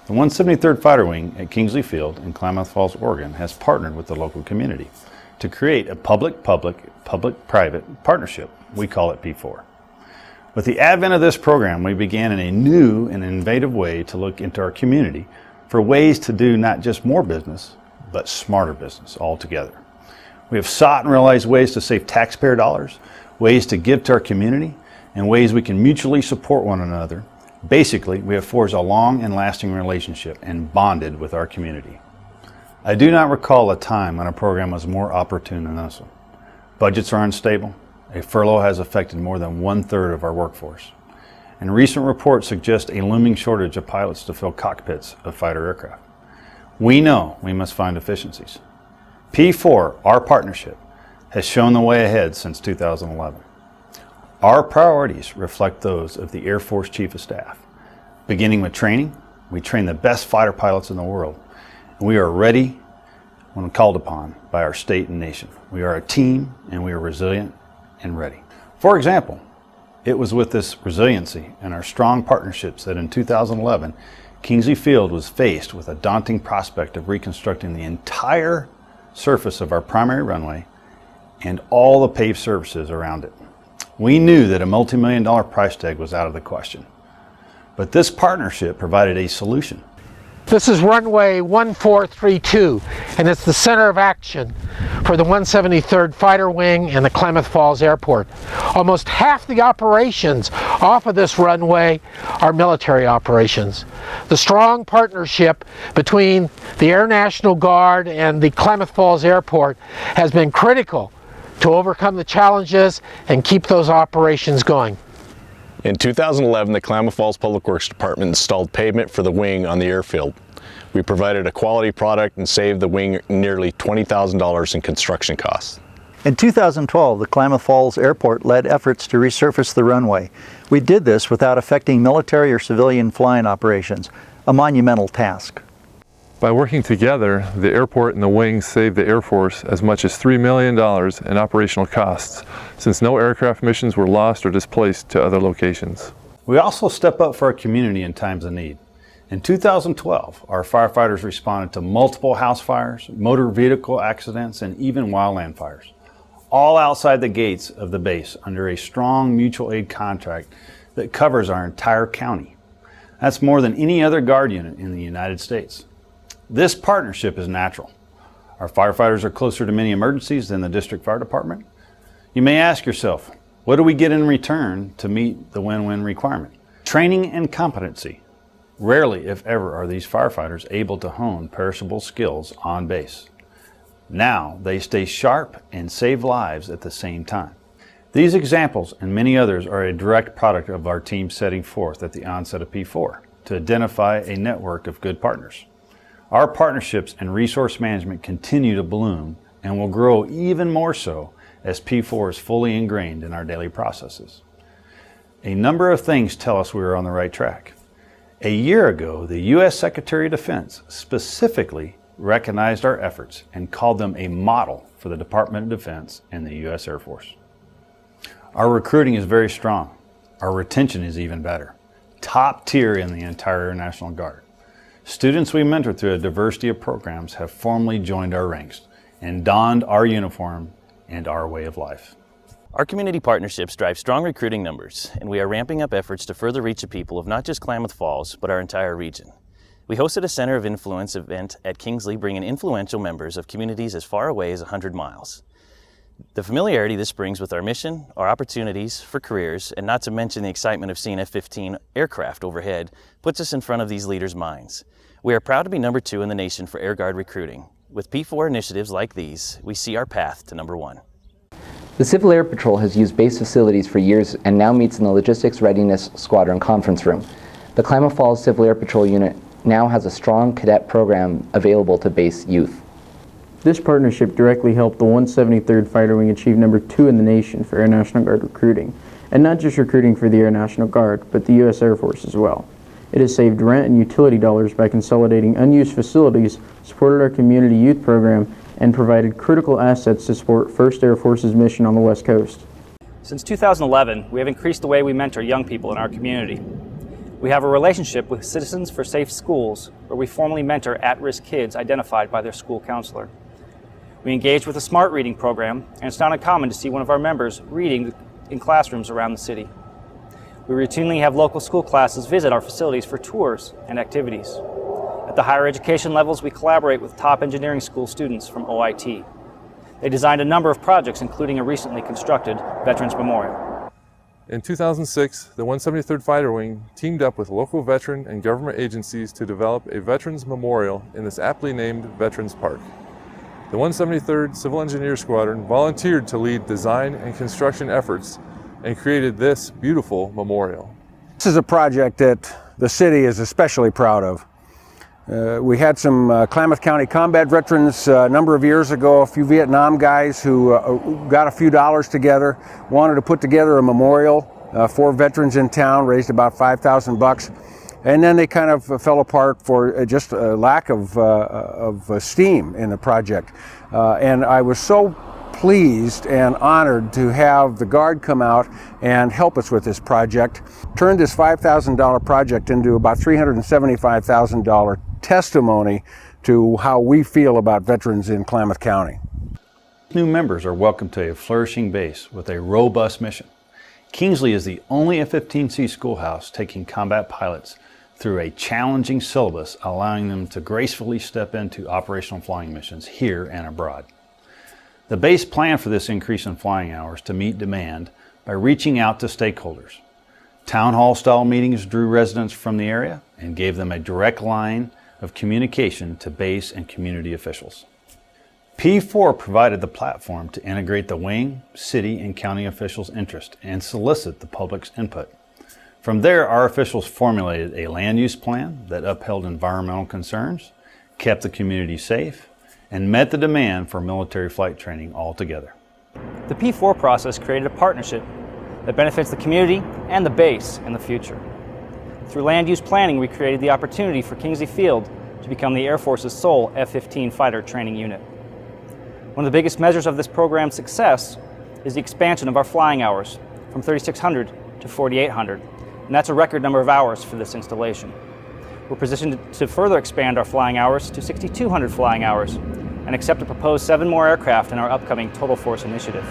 The 173rd Fighter Wing at Kingsley Field in Klamath Falls, Oregon has partnered with the local community to create a public-private partnership. We call it P4. With the advent of this program, we began in a new and innovative way to look into our community for ways to do not just more business, but smarter business altogether. We have sought and realized ways to save taxpayer dollars, ways to give to our community, and ways we can mutually support one another. Basically, we have forged a long and lasting relationship and bonded with our community. I do not recall a time when a program was more opportune than this one. Budgets are unstable. A furlough has affected more than 1/3 of our workforce. And recent reports suggest a looming shortage of pilots to fill cockpits of fighter aircraft. We know we must find efficiencies. P4, our partnership, has shown the way ahead since 2011. Our priorities reflect those of the Air Force Chief of Staff. Beginning with training, we train the best fighter pilots in the world, and we are ready when called upon by our state and nation. We are a team, and we are resilient and ready. For example, it was with this resiliency and our strong partnerships that in 2011, Kingsley Field was faced with a daunting prospect of reconstructing the entire surface of our primary runway and all the paved surfaces around it. We knew that a multi-million-dollar price tag was out of the question, but this partnership provided a solution. This is runway 1432, and it's the center of action for the 173rd Fighter Wing and the Klamath Falls Airport. Almost half the operations off of this runway are military operations. The strong partnership between the Air National Guard and the Klamath Falls Airport has been critical to overcome the challenges and keep those operations going. In 2011, the Klamath Falls Public Works Department installed pavement for the wing on the airfield. We provided a quality product and saved the wing nearly $20,000 in construction costs. In 2012, the Klamath Falls Airport led efforts to resurface the runway. We did this without affecting military or civilian flying operations, a monumental task. By working together, the airport and the wing saved the Air Force as much as $3 million in operational costs, since no aircraft missions were lost or displaced to other locations. We also step up for our community in times of need. In 2012, our firefighters responded to multiple house fires, motor vehicle accidents, and even wildland fires, all outside the gates of the base under a strong mutual aid contract that covers our entire county. That's more than any other Guard unit in the United States. This partnership is natural. Our firefighters are closer to many emergencies than the district fire department. You may ask yourself, what do we get in return to meet the win-win requirement? Training and competency. Rarely, if ever, are these firefighters able to hone perishable skills on base. Now they stay sharp and save lives at the same time. These examples and many others are a direct product of our team setting forth at the onset of P4 to identify a network of good partners. Our partnerships and resource management continue to bloom and will grow even more so as P4 is fully ingrained in our daily processes. A number of things tell us we are on the right track. A year ago, the U.S. Secretary of Defense specifically recognized our efforts and called them a model for the Department of Defense and the U.S. Air Force. Our recruiting is very strong. Our retention is even better. Top tier in the entire Air National Guard. Students we mentor through a diversity of programs have formally joined our ranks and donned our uniform and our way of life. Our community partnerships drive strong recruiting numbers, and we are ramping up efforts to further reach the people of not just Klamath Falls, but our entire region. We hosted a Center of Influence event at Kingsley, bringing influential members of communities as far away as 100 miles. The familiarity this brings with our mission, our opportunities for careers, and not to mention the excitement of seeing F-15 aircraft overhead, puts us in front of these leaders' minds. We are proud to be number 2 in the nation for Air Guard recruiting. With P4 initiatives like these, we see our path to number 1. The Civil Air Patrol has used base facilities for years and now meets in the Logistics Readiness Squadron conference room. The Klamath Falls Civil Air Patrol unit now has a strong cadet program available to base youth. This partnership directly helped the 173rd Fighter Wing achieve number 2 in the nation for Air National Guard recruiting, and not just recruiting for the Air National Guard, but the U.S. Air Force as well. It has saved rent and utility dollars by consolidating unused facilities, supported our community youth program, and provided critical assets to support 1st Air Force's mission on the West Coast. Since 2011, we have increased the way we mentor young people in our community. We have a relationship with Citizens for Safe Schools, where we formally mentor at-risk kids identified by their school counselor. We engage with a smart reading program, and it's not uncommon to see one of our members reading in classrooms around the city. We routinely have local school classes visit our facilities for tours and activities. At the higher education levels, we collaborate with top engineering school students from OIT. They designed a number of projects, including a recently constructed Veterans Memorial. In 2006, the 173rd Fighter Wing teamed up with local veteran and government agencies to develop a Veterans Memorial in this aptly named Veterans Park. The 173rd Civil Engineer Squadron volunteered to lead design and construction efforts and created this beautiful memorial. This is a project that the city is especially proud of. We had some Klamath County combat veterans a number of years ago, a few Vietnam guys who got a few dollars together, wanted to put together a memorial for veterans in town, raised about $5,000. And then they kind of fell apart for just a lack of steam in the project. And I was so pleased and honored to have the Guard come out and help us with this project. Turned this $5,000 project into about $375,000 testimony to how we feel about veterans in Klamath County. New members are welcome to a flourishing base with a robust mission. Kingsley is the only F-15C schoolhouse taking combat pilots through a challenging syllabus, allowing them to gracefully step into operational flying missions here and abroad. The base planned for this increase in flying hours to meet demand by reaching out to stakeholders. Town hall style meetings drew residents from the area and gave them a direct line of communication to base and community officials. P4 provided the platform to integrate the wing, city, and county officials' interest and solicit the public's input. From there, our officials formulated a land use plan that upheld environmental concerns, kept the community safe, and met the demand for military flight training altogether. The P4 process created a partnership that benefits the community and the base in the future. Through land use planning, we created the opportunity for Kingsley Field to become the Air Force's sole F-15 fighter training unit. One of the biggest measures of this program's success is the expansion of our flying hours from 3,600 to 4,800, and that's a record number of hours for this installation. We're positioned to further expand our flying hours to 6,200 flying hours and accept a proposed 7 more aircraft in our upcoming Total Force initiative.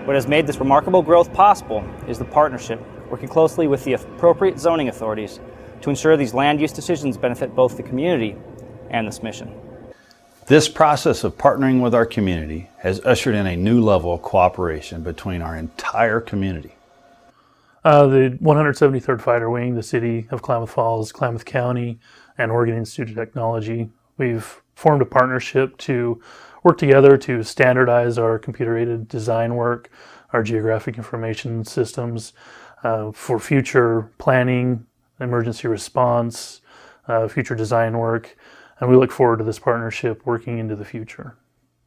What has made this remarkable growth possible is the partnership, working closely with the appropriate zoning authorities to ensure these land use decisions benefit both the community and this mission. This process of partnering with our community has ushered in a new level of cooperation between our entire community. The 173rd Fighter Wing, the City of Klamath Falls, Klamath County, and Oregon Institute of Technology, we've formed a partnership to work together to standardize our computer-aided design work, our geographic information systems, for future planning, emergency response, future design work, and we look forward to this partnership working into the future.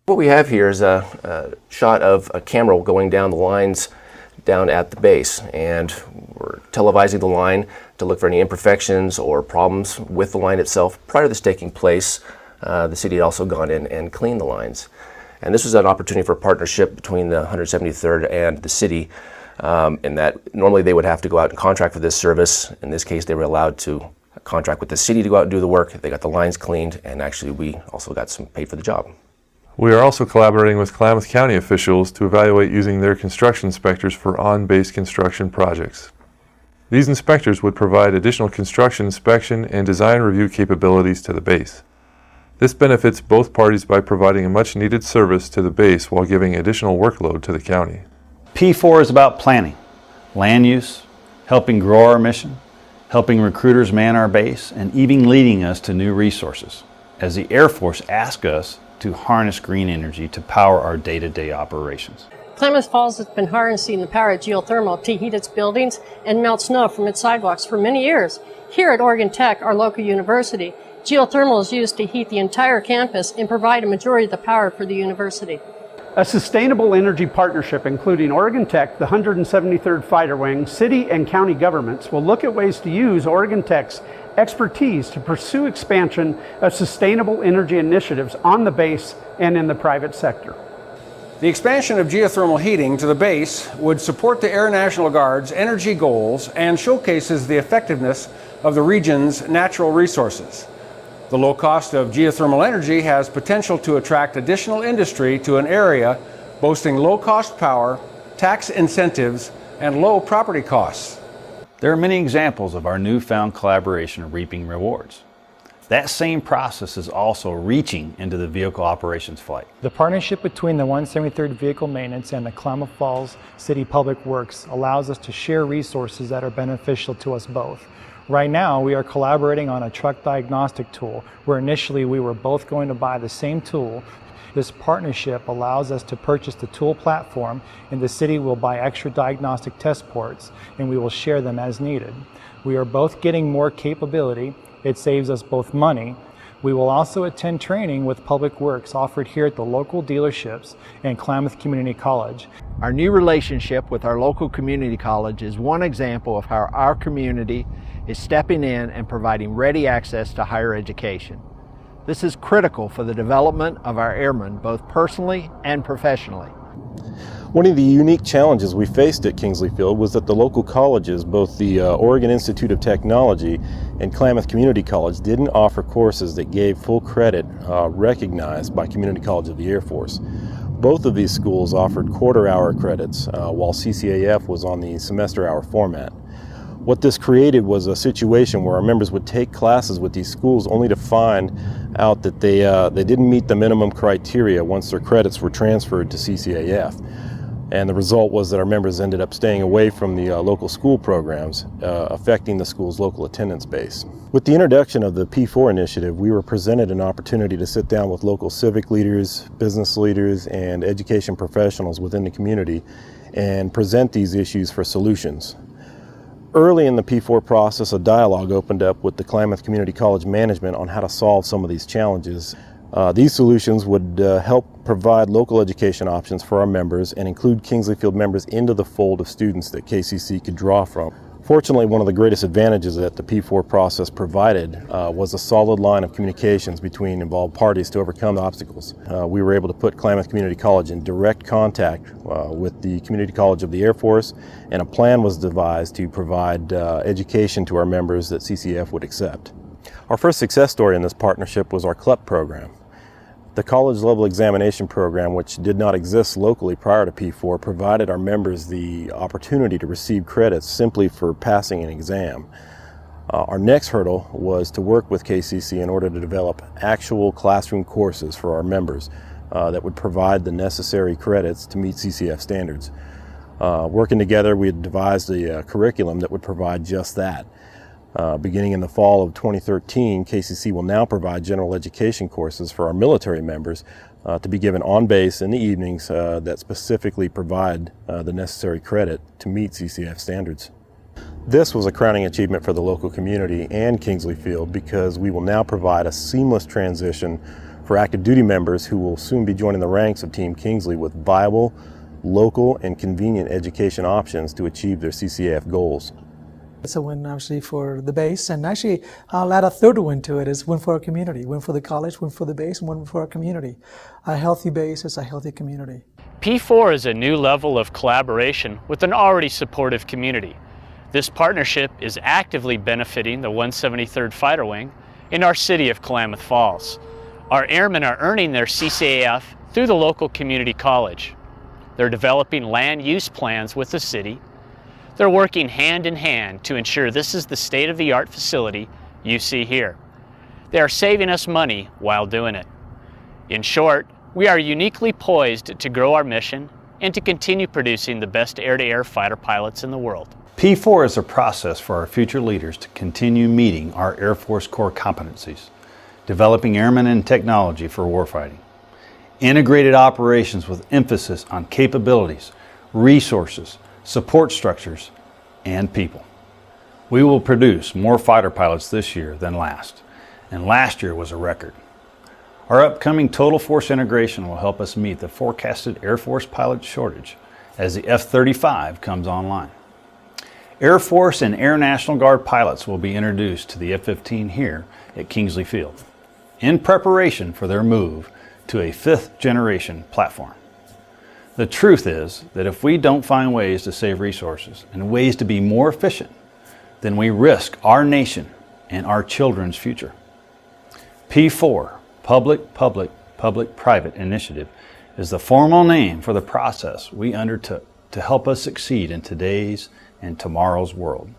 What we have here is a shot of a camera going down the lines down at the base, and we're televising the line to look for any imperfections or problems with the line itself. Prior to this taking place, the city had also gone in and cleaned the lines. And this was an opportunity for a partnership between the 173rd and the city, in that normally they would have to go out and contract for this service. In this case, they were allowed to contract with the city to go out and do the work. They got the lines cleaned, and actually we also got some paid for the job. We are also collaborating with Klamath County officials to evaluate using their construction inspectors for on-base construction projects. These inspectors would provide additional construction inspection and design review capabilities to the base. This benefits both parties by providing a much-needed service to the base while giving additional workload to the county. P4 is about planning, land use, helping grow our mission, helping recruiters man our base, and even leading us to new resources, as the Air Force asks us to harness green energy to power our day-to-day operations. Klamath Falls has been harnessing the power of geothermal to heat its buildings and melt snow from its sidewalks for many years. Here at Oregon Tech, our local university, geothermal is used to heat the entire campus and provide a majority of the power for the university. A sustainable energy partnership including Oregon Tech, the 173rd Fighter Wing, city and county governments will look at ways to use Oregon Tech's expertise to pursue expansion of sustainable energy initiatives on the base and in the private sector. The expansion of geothermal heating to the base would support the Air National Guard's energy goals and showcases the effectiveness of the region's natural resources. The low cost of geothermal energy has potential to attract additional industry to an area boasting low-cost power, tax incentives, and low property costs. There are many examples of our newfound collaboration reaping rewards. That same process is also reaching into the vehicle operations flight. The partnership between the 173rd Vehicle Maintenance and the Klamath Falls City Public Works allows us to share resources that are beneficial to us both. Right now, we are collaborating on a truck diagnostic tool where initially we were both going to buy the same tool. This partnership allows us to purchase the tool platform, and the city will buy extra diagnostic test ports, and we will share them as needed. We are both getting more capability. It saves us both money. We will also attend training with Public Works offered here at the local dealerships and Klamath Community College. Our new relationship with our local community college is one example of how our community is stepping in and providing ready access to higher education. This is critical for the development of our airmen, both personally and professionally. One of the unique challenges we faced at Kingsley Field was that the local colleges, both the Oregon Institute of Technology and Klamath Community College, didn't offer courses that gave full credit recognized by Community College of the Air Force. Both of these schools offered quarter-hour credits, while CCAF was on the semester-hour format. What this created was a situation where our members would take classes with these schools only to find out that they didn't meet the minimum criteria once their credits were transferred to CCAF. And the result was that our members ended up staying away from the local school programs, affecting the school's local attendance base. With the introduction of the P4 initiative, we were presented an opportunity to sit down with local civic leaders, business leaders, and education professionals within the community and present these issues for solutions. Early in the P4 process, a dialogue opened up with the Klamath Community College management on how to solve some of these challenges. These solutions would help provide local education options for our members and include Kingsley Field members into the fold of students that KCC could draw from. Fortunately, one of the greatest advantages that the P4 process provided was a solid line of communications between involved parties to overcome the obstacles. We were able to put Klamath Community College in direct contact with the Community College of the Air Force, and a plan was devised to provide education to our members that CCF would accept. Our first success story in this partnership was our CLEP program. The college level examination program, which did not exist locally prior to P4, provided our members the opportunity to receive credits simply for passing an exam. Our next hurdle was to work with KCC in order to develop actual classroom courses for our members that would provide the necessary credits to meet CCF standards. Working together, we had devised a curriculum that would provide just that. Beginning in the fall of 2013, KCC will now provide general education courses for our military members to be given on base in the evenings that specifically provide the necessary credit to meet CCF standards. This was a crowning achievement for the local community and Kingsley Field because we will now provide a seamless transition for active duty members who will soon be joining the ranks of Team Kingsley with viable, local, and convenient education options to achieve their CCF goals. It's a win actually for the base, and actually I'll add a third win to it, is win for our community, win for the college, win for the base, and win for our community. A healthy base is a healthy community. P4 is a new level of collaboration with an already supportive community. This partnership is actively benefiting the 173rd Fighter Wing in our city of Klamath Falls. Our airmen are earning their CCAF through the local community college. They're developing land use plans with the city. They're working hand in hand to ensure this is the state-of-the-art facility you see here. They are saving us money while doing it. In short, we are uniquely poised to grow our mission and to continue producing the best air-to-air fighter pilots in the world. P4 is a process for our future leaders to continue meeting our Air Force core competencies, developing airmen and technology for warfighting, integrated operations with emphasis on capabilities, resources, support structures, and people. We will produce more fighter pilots this year than last, and last year was a record. Our upcoming total force integration will help us meet the forecasted Air Force pilot shortage as the F-35 comes online. Air Force and Air National Guard pilots will be introduced to the F-15 here at Kingsley Field in preparation for their move to a 5th generation platform. The truth is that if we don't find ways to save resources and ways to be more efficient, then we risk our nation and our children's future. P4, Public-Private Initiative, is the formal name for the process we undertook to help us succeed in today's and tomorrow's world.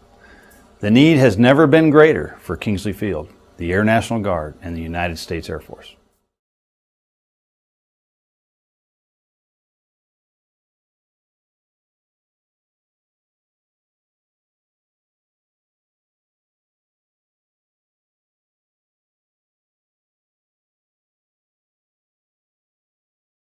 The need has never been greater for Kingsley Field, the Air National Guard, and the United States Air Force.